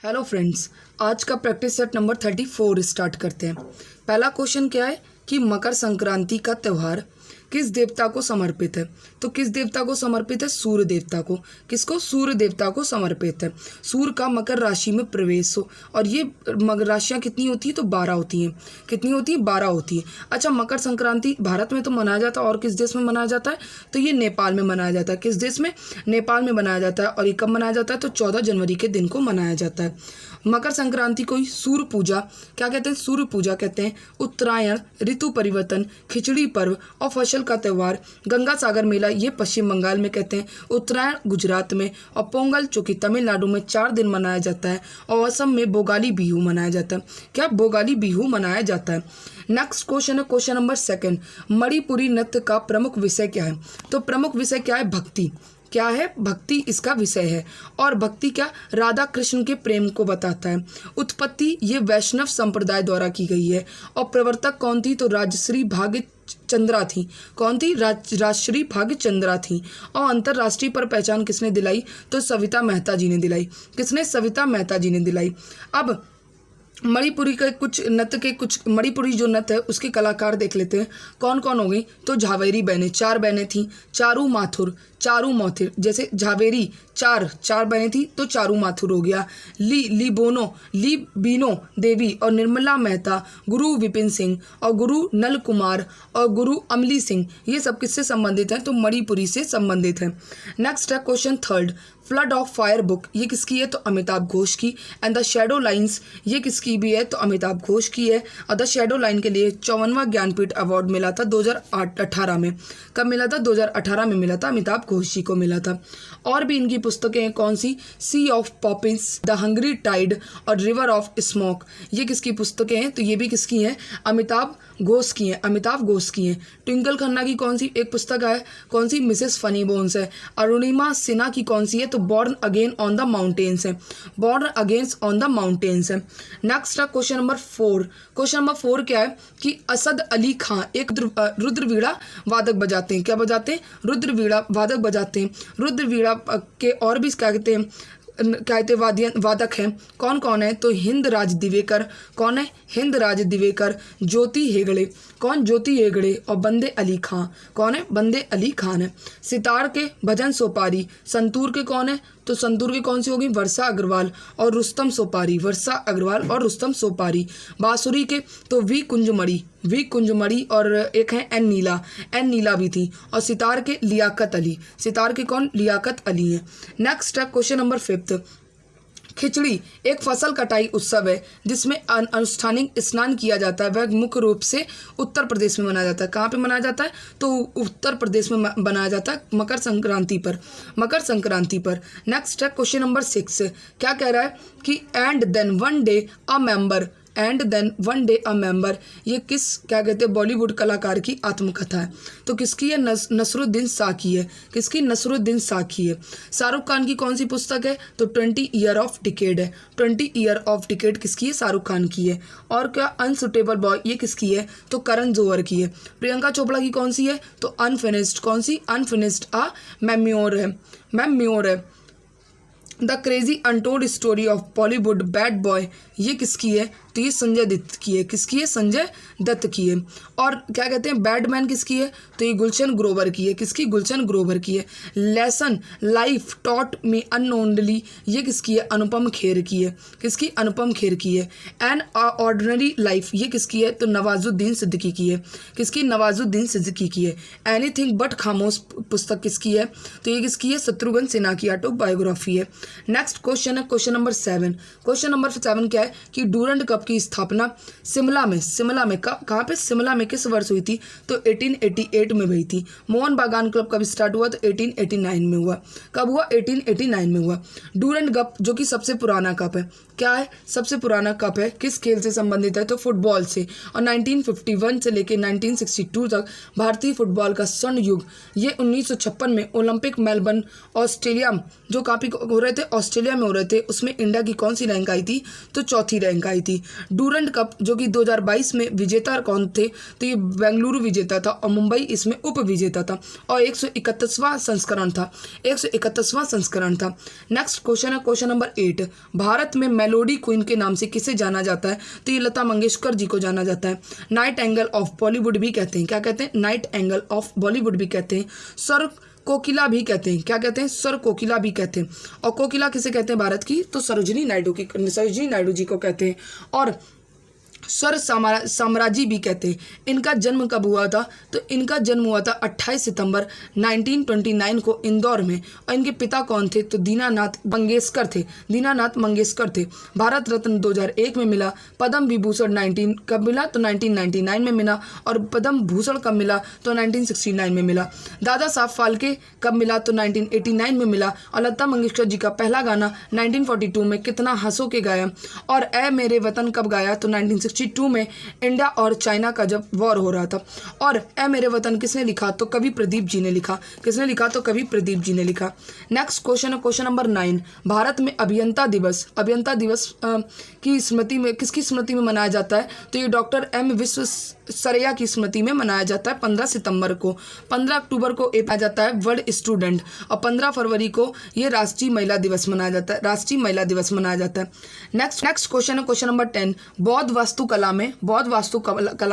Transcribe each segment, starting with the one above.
Hello friends, आज का practice set number 34 start करते हैं। पहला क्वेश्चन क्या है कि मकर संक्रांति का त्यौहार किस देवता को समर्पित है। तो किस देवता को समर्पित है? सूर्य देवता को। किसको? सूर्य देवता को समर्पित है। सूर्य का मकर राशि में प्रवेश हो, और ये मकर राशियाँ कितनी होती है? तो 12 होती हैं। कितनी होती है? 12 होती है। अच्छा, मकर संक्रांति भारत में तो मनाया जाता है, और किस देश में मनाया जाता है? तो ये नेपाल में मनाया जाता है। किस देश में? नेपाल में मनाया जाता है। और ये कब मनाया जाता है? तो 14 जनवरी के दिन को मनाया जाता है। मकर संक्रांति को सूर्य पूजा क्या कहते हैं? सूर्य पूजा कहते हैं। उत्तरायण, ऋतु परिवर्तन, खिचड़ी पर्व और फसल का त्यौहार, गंगा सागर मेला ये पश्चिम बंगाल में कहते हैं। उत्तरायण गुजरात में, और पोंगल जो कि तमिलनाडु में 4 दिन मनाया जाता है। और असम में भोगाली बिहू मनाया जाता है। क्या? भोगाली बिहू मनाया जाता है। नेक्स्ट क्वेश्चन है क्वेश्चन नंबर 2। मणिपुरी नृत्य का प्रमुख विषय क्या है? तो प्रमुख विषय क्या है? भक्ति। क्या है? भक्ति इसका विषय है। और भक्ति क्या? राधा कृष्ण के प्रेम को बताता है। उत्पत्ति ये वैष्णव संप्रदाय द्वारा की गई है। और प्रवर्तक कौन थी? तो राजश्री भाग्य चंद्रा थी। कौन थी? राजश्री भाग्य चंद्रा थी। और अंतर्राष्ट्रीय पर पहचान किसने दिलाई? तो सविता मेहता जी ने दिलाई। किसने? सविता मेहता जी ने दिलाई। अब मणिपुरी के कुछ मणिपुरी जो नृत्य है उसके कलाकार देख लेते हैं कौन कौन हो गई। तो झावेरी बहनें, 4 बहनें थीं। चारू माथुर, जैसे झावेरी 4 बहनें थी तो चारू माथुर हो गया। लीबीनो देवी और निर्मला मेहता, गुरु विपिन सिंह और गुरु नल कुमार और गुरु अमली सिंह, ये सब किससे संबंधित हैं? तो मणिपुरी से संबंधित हैं। नेक्स्ट है question 3। Flood of fire book ये किसकी है? तो अमिताभ घोष की। एंड द शैडो लाइन्स ये किसकी भी है? तो अमिताभ घोष की है। और द शैडो लाइन के लिए 54वां ज्ञानपीठ अवार्ड मिला था 2018 में। कब मिला था? 2018 में मिला था। अमिताभ घोष जी को मिला था। और भी इनकी पुस्तकें हैं कौन सी? Sea of poppies, the hungry tide और रिवर ऑफ स्मोक, ये किसकी पुस्तकें हैं? तो ये भी किसकी हैं? अमिताभ घोष की हैं। अमिताभ घोष की हैं। ट्विंकल खन्ना की कौन सी एक पुस्तक है? कौन सी? मिसेस फनी बोन्स है। अरुणिमा सिन्हा की कौन सी है? तो born again on the mountains है। Born against on the mountains है। नेक्स्ट है क्वेश्चन नंबर 4। क्वेश्चन नंबर 4 क्या है कि असद अली खां एक रुद्रवीणा वादक बजाते हैं। क्या बजाते हैं? रुद्रवीणा वादक बजाते हैं। रुद्रवीणा के और भी क्या कहते हैं वादक हैं। कौन कौन है? तो हिंदराज दिवेकर। कौन है? हिंदराज दिवेकर। ज्योति हेगड़े। कौन? ज्योति हेगड़े। और बंदे अली खां। कौन है? बंदे अली खान है। सितार के भजन सोपारी। संतूर के कौन है? तो संतूर की कौन सी होगी? वर्षा अग्रवाल और रुस्तम सोपारी। वर्षा अग्रवाल और रुस्तम सोपारी। बांसुरी के तो वी कुंजमणि और एक है एन नीला भी थी। और सितार के लियाकत अली। सितार के कौन? लियाकत अली हैं। नेक्स्ट है क्वेश्चन नंबर 5। खिचड़ी एक फसल कटाई उत्सव है जिसमें अनुष्ठानिक स्नान किया जाता है। वह मुख्य रूप से उत्तर प्रदेश में मनाया जाता है। कहाँ पे मनाया जाता है? तो उत्तर प्रदेश में मनाया जाता है मकर संक्रांति पर। नेक्स्ट है क्वेश्चन नंबर 6। क्या कह रहा है कि and then one day a member ये किस क्या कहते हैं बॉलीवुड कलाकार की आत्मकथा है? तो किसकी है? नसरुद्दीन शाह की है। किसकी? नसरुद्दीन शाह की है। शाहरुख खान की कौन सी पुस्तक है? तो 20 ईयर ऑफ डिकेड है। 20 ईयर ऑफ डिकेड किसकी है? शाहरुख खान की है। और क्या? अनसुटेबल बॉय ये किसकी है? तो करण जौहर की है। प्रियंका चोपड़ा की कौन सी है? तो अनफिनिश्ड। कौन सी? अनफिनिश्ड आ मेम्योर है। The crazy untold story of Bollywood bad boy ये किसकी है? तो ये संजय दत्त की है। किसकी है? संजय दत्त की है। और क्या कहते हैं बैडमैन किसकी है? तो ये गुलशन ग्रोवर की है। किसकी? गुलशन ग्रोवर की है। लेसन लाइफ टॉट में अननोनली ये किसकी है? अनुपम खेर की है। किसकी? अनुपम खेर की है। एन ऑर्डिनरी लाइफ ये किसकी है? तो नवाजुद्दीन सिद्दीकी की है। किसकी? नवाजुद्दीन सिद्दीकी की है। एनीथिंग बट खामोश पुस्तक किसकी है? तो ये किसकी है? शत्रुघ्न सिन्हा की ऑटोबायोग्राफी है। नेक्स्ट क्वेश्चन है क्वेश्चन नंबर 7। क्वेश्चन नंबर 7 क्या है कि डूरंड कप की स्थापना शिमला में कहाँ पे? शिमला में किस वर्ष हुई थी? तो 1888 में हुई थी। मोहन बागान क्लब कब स्टार्ट हुआ? तो 1889 में हुआ। कब हुआ? 1889 में हुआ। डूरंड कप जो कि सबसे पुराना कप है। क्या है? सबसे पुराना कप है। किस खेल से संबंधित है? तो फुटबॉल से। और 1951 से लेकर 1962 तक भारतीय फुटबॉल का स्वर्ण युग ये 1956 में ओलंपिक मेलबर्न ऑस्ट्रेलिया जो काफ़ी हो रहे रहे थे, ऑस्ट्रेलिया में हो रहे थे, उसमें इंडिया की कौन सी रैंक आई थी? तो चौथी रैंक आई थी। डूरंड कप जो कि 2022 में विजेता कौन थे? तो ये बेंगलुरु विजेता था और मुंबई इसमें उप विजेता था और 131वां संस्करण था, 131वां संस्करण था। नेक्स्ट क्वेश्चन है क्वेश्चन नंबर 8। भारत में मेलोडी क्वीन के नाम से किसे जाना जाता है? तो ये लता मंगेशकर जी को जाना जाता है। नाइट एंगल ऑफ बॉलीवुड भी कहते हैं, क्या कहते हैं? नाइट एंगल ऑफ बॉलीवुड भी कहते हैं। सर कोकिला भी कहते हैं, क्या कहते हैं? सर कोकिला भी कहते हैं। और कोकिला किसे कहते हैं भारत की? तो सरोजिनी नायडू जी को कहते हैं। और स्वर साम्राज्य भी कहते हैं। इनका जन्म कब हुआ था? तो इनका जन्म हुआ था 28 सितंबर 1929 को इंदौर में। और इनके पिता कौन थे? तो दीनानाथ मंगेशकर थे, दीनानाथ मंगेशकर थे। भारत रत्न 2001 में मिला। पद्म विभूषण 19 कब मिला? तो 1999 में मिला। और पद्म भूषण कब मिला? तो 1969 में मिला। दादा साहब फाल्के कब मिला? तो 1989 में मिला। और लता मंगेशकर जी का पहला गाना 1942 में कितना हंसो के गाया। और ए मेरे वतन कब गाया? तो 1962 में इंडिया और चाइना का जब वॉर हो रहा था। और ए मेरे वतन किसने लिखा? तो कवि प्रदीप जी ने लिखा। किसने लिखा? तो कवि प्रदीप जी ने लिखा। नेक्स्ट क्वेश्चन है क्वेश्चन नंबर 9। भारत में अभियंता दिवस की स्मृति में किसकी स्मृति में मनाया जाता है? तो ये डॉक्टर एम विश्वेश्वरैया की स्मृति में मनाया जाता है 15 सितंबर को। 15 अक्टूबर को मनाया जाता है वर्ल्ड स्टूडेंट और 15 फरवरी को ये राष्ट्रीय महिला दिवस मनाया जाता है, राष्ट्रीय महिला दिवस मनाया जाता है। नेक्स्ट क्वेश्चन है क्वेश्चन नंबर 10। बौद्ध वास्तुकला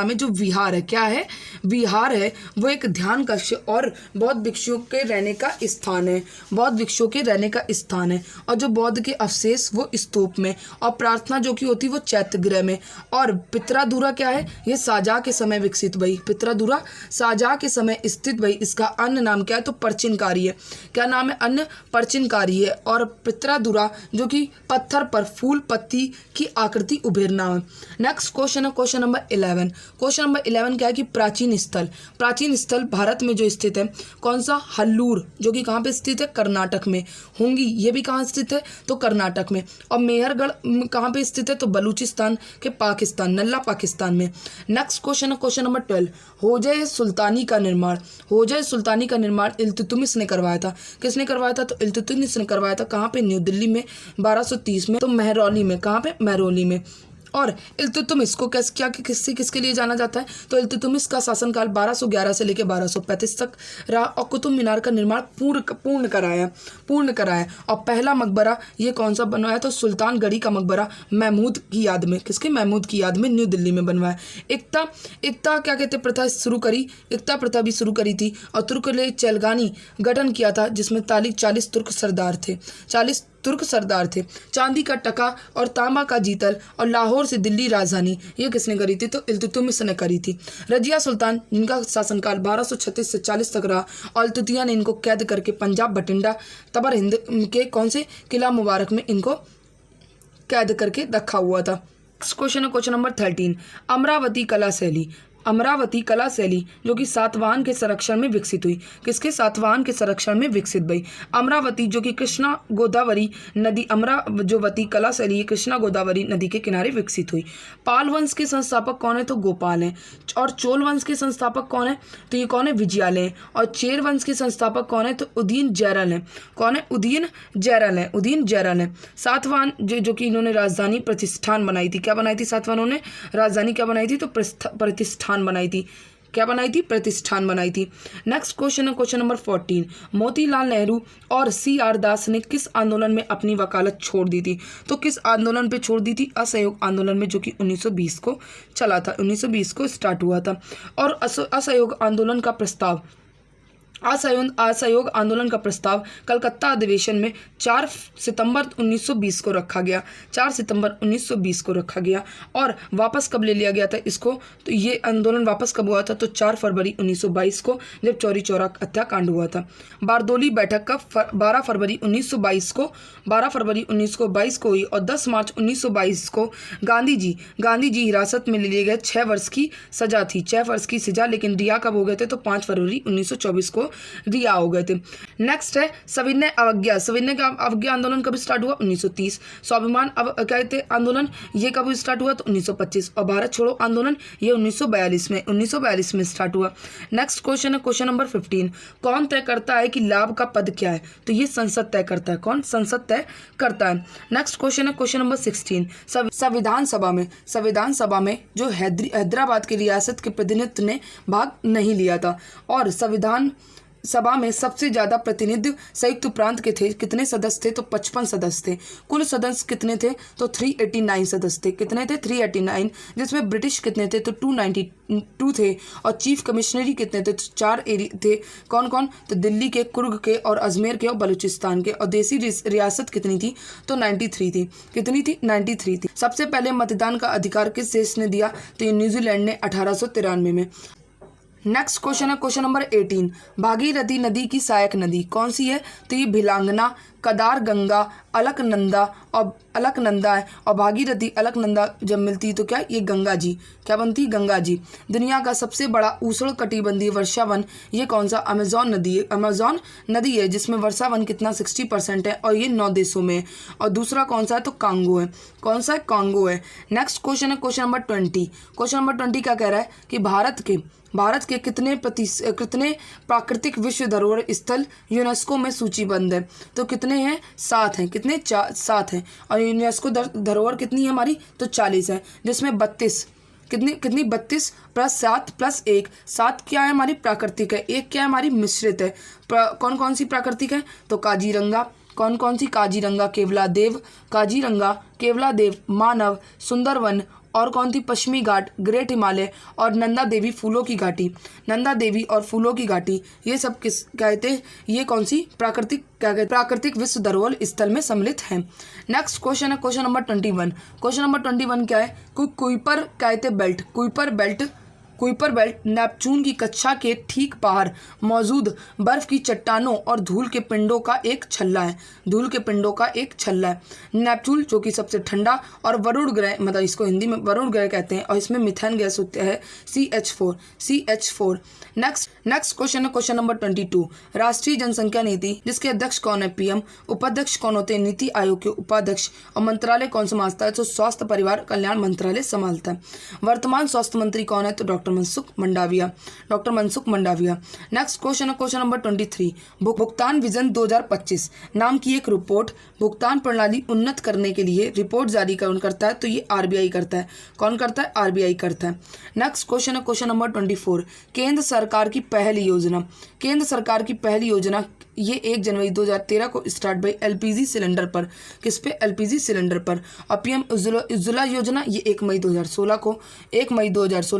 में जो विहार है, क्या है? विहार है वो एक ध्यान कक्ष और बौद्ध भिक्षुओं के रहने का स्थान है, बौद्ध भिक्षुओं के रहने का स्थान है। और जो बौद्ध के अवशेष वो स्तूप में, और प्रार्थना जो की होती है वो चैत्य गृह में। और पित्रादुरा क्या है? ये शाहजहां के समय विकसित भई, पित्रादुरा शाहजहां के समय स्थित भई। इसका अन्य नाम क्या है? तो परचिनकारी है। क्या नाम है? अन्य परचिनकारी है। और पित्रादुरा जो कि पत्थर पर फूल पत्ती की आकृति उभरना है। नेक्स्ट क्वेश्चन है क्वेश्चन नंबर 11। क्वेश्चन नंबर 11 क्या है कि प्राचीन स्थल भारत में जो स्थित है कौन सा? हल्लूर जो कि कहाँ पे स्थित है? कर्नाटक में। होंगी ये भी कहाँ स्थित है? तो कर्नाटक में। और मेहरगढ़ कहाँ पे स्थित है? तो बलूचिस्तान के पाकिस्तान, नल्ला पाकिस्तान में। नेक्स्ट क्वेश्चन है क्वेश्चन नंबर 12। होजय सुल्तानी का निर्माण इल्तुतमिश ने करवाया था। किसने करवाया था? तो इल्तुतमिश ने करवाया था। कहाँ पे? न्यू दिल्ली में 1230 में। तो महरौली में। कहाँ पे? महरौली में। और इल्तुतमिश को किसके लिए जाना जाता है? तो इल्तुतमिश का शासनकाल 1211 से लेकर 1235 तक रहा और कुतुब मीनार का निर्माण पूर्ण कराया। और पहला मकबरा ये कौन सा बनवाया? तो सुल्तानगढ़ी का मकबरा महमूद की याद में। किसके? महमूद की याद में न्यू दिल्ली में बनवाया। एकता क्या कहते? प्रथा शुरू करी, एकता प्रथा भी शुरू करी थी। और तुर्क चैलगानी गठन किया था जिसमें 40 तुर्क सरदार थे। चांदी का टका और तांबा का जीतल और लाहौर से दिल्ली राजधानी ये किसने करी थी? तो इल्तुतमिश ने करी थी। रजिया सुल्तान जिनका शासनकाल 1236 से 40 तक रहा और इल्तुतिया ने इनको कैद करके पंजाब बठिंडा तबर हिंद के कौन से किला मुबारक में इनको कैद करके रखा हुआ था। क्वेश्चन है क्वेश्चन नंबर 13। अमरावती कला शैली जो कि सातवाहन के संरक्षण में विकसित हुई। किसके? सातवाहन के संरक्षण में विकसित भई। अमरावती जो कि कृष्णा गोदावरी नदी, अमरावती कला शैली कृष्णा गोदावरी नदी के किनारे विकसित हुई। पाल वंश के संस्थापक कौन है? तो गोपाल हैं। और चोल वंश के संस्थापक कौन है? तो ये कौन है? विजयालय हैं। और चेर वंश के संस्थापक कौन है? तो उदयन जयरल हैं। कौन है? उदयन जयरल हैं। सातवाहन जो कि इन्होंने राजधानी प्रतिष्ठान बनाई थी। क्या बनाई थी सातवाहनों ने? राजधानी क्या बनाई थी? तो प्रतिष्ठान बनाई थी। क्या बनाई थी? प्रतिष्ठान बनाई थी। नेक्स्ट क्वेश्चन है क्वेश्चन नंबर 14। मोतीलाल नेहरू और CR दास ने किस आंदोलन में अपनी वकालत छोड़ दी थी? तो किस आंदोलन पे छोड़ दी थी? असहयोग आंदोलन में जो कि 1920 को चला था, 1920 को स्टार्ट हुआ था। और असहयोग आंदोलन का प्रस्ताव असहयोग आंदोलन का प्रस्ताव कलकत्ता अधिवेशन में 4 सितंबर 1920 को रखा गया। 4 सितंबर 1920 को रखा गया। और वापस कब ले लिया गया था इसको? तो ये आंदोलन वापस कब हुआ था? तो 4 फरवरी 1922 को, जब चौरी चौरा हत्याकांड हुआ था। बारदोली बैठक का 12 फरवरी 1922 को हुई। और 10 मार्च 1922 को गांधी जी हिरासत में ले लिए गए। 6 वर्ष की सजा थी, 6 वर्ष की सजा, लेकिन रिहा कब हो गए थे? तो 5 फरवरी 1924 को जो रिहा हो गए थे। नेक्स्ट है सविनय अवज्ञा। सविनय का अवज्ञा आंदोलन कब स्टार्ट हुआ? 1930। स्वाभिमान कहते आंदोलन ये कब स्टार्ट हुआ? तो 1925। और भारत छोड़ो आंदोलन ये 1942 में स्टार्ट हुआ। नेक्स्ट क्वेश्चन है क्वेश्चन नंबर 15। कौन तय करता है कि लाभ का पद क्या है? तो ये संसद तय करता है। कौन? संसद तय करता है। नेक्स्ट क्वेश्चन है क्वेश्चन नंबर 16। संविधान सभा में जो हैदराबाद की रियासत के प्रतिनिधित्व ने भाग नहीं लिया था। और संविधान सभा में सबसे ज़्यादा प्रतिनिधि संयुक्त प्रांत के थे। कितने सदस्य थे? तो 55 सदस्य थे। कुल सदस्य कितने थे? तो 389 सदस्य थे। कितने थे? 389, जिसमें ब्रिटिश कितने थे? तो 292 थे। और चीफ कमिश्नरी कितने थे? तो 4 थे। कौन कौन? तो दिल्ली के, कुर्ग के और अजमेर के और बलूचिस्तान के। और देसी रियासत कितनी थी? तो 93 थी। कितनी थी? 93 थी। सबसे पहले मतदान का अधिकार किस देश ने दिया? तो ये न्यूजीलैंड ने 1893 में। नेक्स्ट क्वेश्चन है क्वेश्चन नंबर 18। भागीरथी नदी की सहायक नदी कौन सी है? तो ये भिलांगना, कदार गंगा, अलकनंदा है। और भागीरथी अलकनंदा जब मिलती तो क्या? ये गंगा जी। क्या बनती? गंगा जी। दुनिया का सबसे बड़ा उष्णकटिबंधीय वर्षावन ये कौन सा? अमेजॉन नदी है। अमेजॉन नदी है जिसमें वर्षावन कितना? 60% है। और ये 9 देशों में है। और दूसरा कौन सा है? तो कांगो है। कौन सा है? कांगो है। नेक्स्ट क्वेश्चन है क्वेश्चन नंबर 20। क्वेश्चन नंबर 20 क्या कह रहा है कि भारत के कितने प्राकृतिक विश्व धरोहर स्थल यूनेस्को में सूचीबद्ध है? तो कितने हैं? 7 हैं। कितने? 7 हैं। और यूनेस्को धरोहर कितनी है हमारी? तो 40 है, जिसमें 32 कितनी 32 + 7 + 1 7 क्या है हमारी? प्राकृतिक है। 1 क्या है हमारी? मिश्रित है। कौन कौन सी प्राकृतिक है? तो काजीरंगा। कौन सी? काजीरंगा, केवलादेव, मानव, सुंदरवन, और कौन थी? पश्चिमी घाट, ग्रेट हिमालय, और नंदा देवी फूलों की घाटी। नंदा देवी और फूलों की घाटी ये सब किस कहते हैं? ये कौन सी? प्राकृतिक विश्व धरोहर स्थल में सम्मिलित है। नेक्स्ट क्वेश्चन है क्वेश्चन नंबर 21। क्वेश्चन नंबर 21 क्या है? कुइपर कहते बेल्ट। कुइपर बेल्ट नेपच्यून की कक्षा के ठीक बाहर मौजूद बर्फ की चट्टानों और धूल के पिंडों का एक छल्ला है। नेपच्यून जो कि सबसे ठंडा और वरुण ग्रह, मतलब इसको हिंदी में वरुण ग्रह कहते हैं। और इसमें मिथेन गैस होता है CH4। नेक्स्ट क्वेश्चन है क्वेश्चन नंबर 22। राष्ट्रीय जनसंख्या नीति जिसके अध्यक्ष कौन है? PM। उपाध्यक्ष कौन होते हैं? नीति आयोग के उपाध्यक्ष। और मंत्रालय कौन संभालता है? तो स्वास्थ्य परिवार कल्याण मंत्रालय संभालता है। वर्तमान स्वास्थ्य मंत्री कौन है? तो doctor Mansukh Mandaviya. Next question है क्वेश्चन नंबर 23। भुगतान विजन 2025 नाम की एक रिपोर्ट भुगतान प्रणाली उन्नत करने के लिए रिपोर्ट जारी कौन करता है? तो ये RBI करता है। कौन करता है? RBI करता है। नेक्स्ट क्वेश्चन है क्वेश्चन नंबर 24। केंद्र सरकार की पहली योजना ये 1 जनवरी 2013 को स्टार्ट भाई LPG सिलेंडर पर। किस पे? LPG सिलेंडर पर। और PM उज्ज्वला योजना ये 1 मई 2016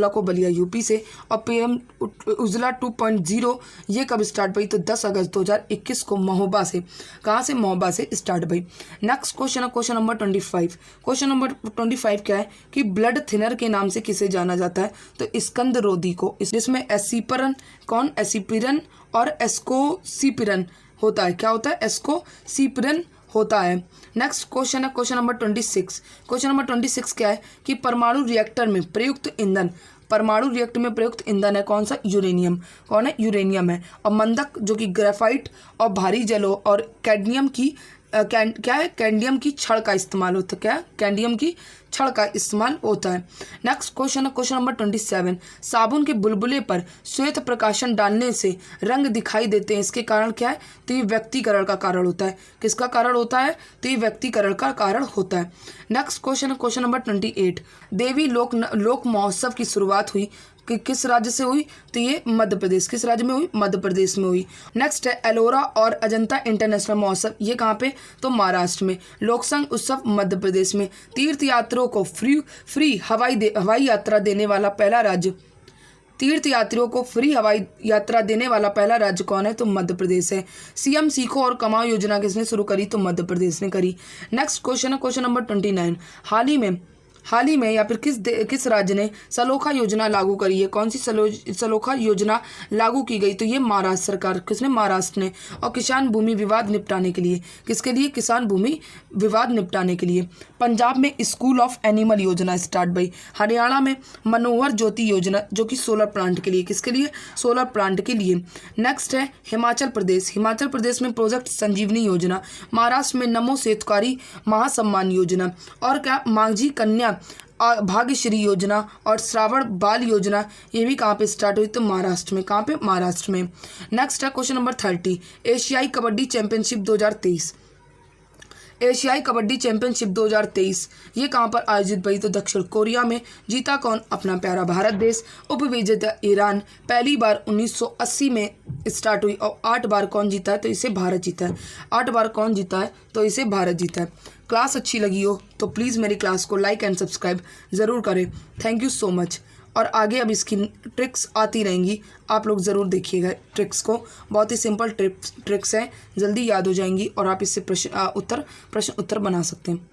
को बलिया UP से। और PM उज्ज्वला 2.0 ये कब स्टार्ट भाई? तो 10 अगस्त 2021 को महोबा से। कहाँ से? महोबा से स्टार्ट भाई। नेक्स्ट क्वेश्चन है क्वेश्चन नंबर 25। क्वेश्चन नंबर 25 क्या है कि ब्लड थिनर के नाम से किसे जाना जाता है? तो स्कंद रोधी को, जिसमें एसिपिरन और एस्कोसिपिरन होता है। क्या होता है? एस्कोसिपिरन होता है। नेक्स्ट क्वेश्चन है क्वेश्चन नंबर 26। क्वेश्चन नंबर 26 क्या है कि परमाणु रिएक्टर में प्रयुक्त ईंधन है कौन सा? यूरेनियम। कौन है? यूरेनियम है। और मंदक जो कि ग्रेफाइट और भारी जलों और कैडमियम की कैंडियम की छड़ का इस्तेमाल होता है। क्या? कैंडियम की छड़ का इस्तेमाल होता है। नेक्स्ट क्वेश्चन है क्वेश्चन नंबर 27। साबुन के बुलबुले पर श्वेत प्रकाशन डालने से रंग दिखाई देते हैं, इसके कारण क्या है? तो ये व्यक्तिकरण का कारण होता है। किसका कारण होता है? तो ये व्यक्तिकरण का कारण होता है। नेक्स्ट क्वेश्चन है क्वेश्चन नंबर 28। देवी लोक महोत्सव की शुरुआत हुई कि किस राज्य से हुई? तो ये मध्य प्रदेश। किस राज्य में हुई? मध्य प्रदेश में हुई। नेक्स्ट है एलोरा और अजंता इंटरनेशनल महोत्सव ये कहाँ पे? तो महाराष्ट्र में। लोकसंग उत्सव मध्य प्रदेश में। तीर्थ यात्रियों को फ्री हवाई यात्रा देने वाला पहला राज्य कौन है? तो मध्य प्रदेश है। CM सीखो और कमाओ योजना किसने शुरू करी? तो मध्य प्रदेश ने करी। नेक्स्ट क्वेश्चन है क्वेश्चन नंबर 29। हाल ही में या फिर किस राज्य ने सलोखा योजना लागू करी है? कौन सी सलोखा योजना लागू की गई? तो ये महाराष्ट्र सरकार, किसने? महाराष्ट्र ने। और किसान भूमि विवाद निपटाने के लिए, किसके लिए? किसान भूमि विवाद निपटाने के लिए। पंजाब में स्कूल ऑफ एनिमल योजना स्टार्ट भई। हरियाणा में मनोहर ज्योति योजना, जो कि सोलर प्लांट के लिए, किसके लिए? सोलर प्लांट के लिए। नेक्स्ट है हिमाचल प्रदेश। हिमाचल प्रदेश में प्रोजेक्ट संजीवनी योजना। महाराष्ट्र में नमो सेतुकारी महासम्मान योजना। और क्या? मांझी कन्या भाग्यश्री योजना और श्रावण बाल योजना, ये भी कहाँ पे स्टार्ट हुई? तो महाराष्ट्र में। कहाँ पे? महाराष्ट्र में। नेक्स्ट है क्वेश्चन नंबर 30, एशियाई कबड्डी चैंपियनशिप 2023। एशियाई कबड्डी चैंपियनशिप 2023 ये कहाँ पर आयोजित भई? तो दक्षिण कोरिया में। जीता कौन? अपना प्यारा भारत देश। उपविजेता ईरान। पहली बार 1980 में स्टार्ट हुई और 8 बार कौन जीता है? तो इसे भारत जीता है। 8 बार कौन जीता है? तो इसे भारत जीता है। क्लास अच्छी लगी हो तो प्लीज़ मेरी क्लास को लाइक एंड सब्सक्राइब ज़रूर करें। Thank you so much. और आगे अब इसकी ट्रिक्स आती रहेंगी, आप लोग ज़रूर देखिएगा ट्रिक्स को। बहुत ही सिंपल ट्रिक्स हैं, जल्दी याद हो जाएंगी और आप इससे प्रश्न उत्तर बना सकते हैं।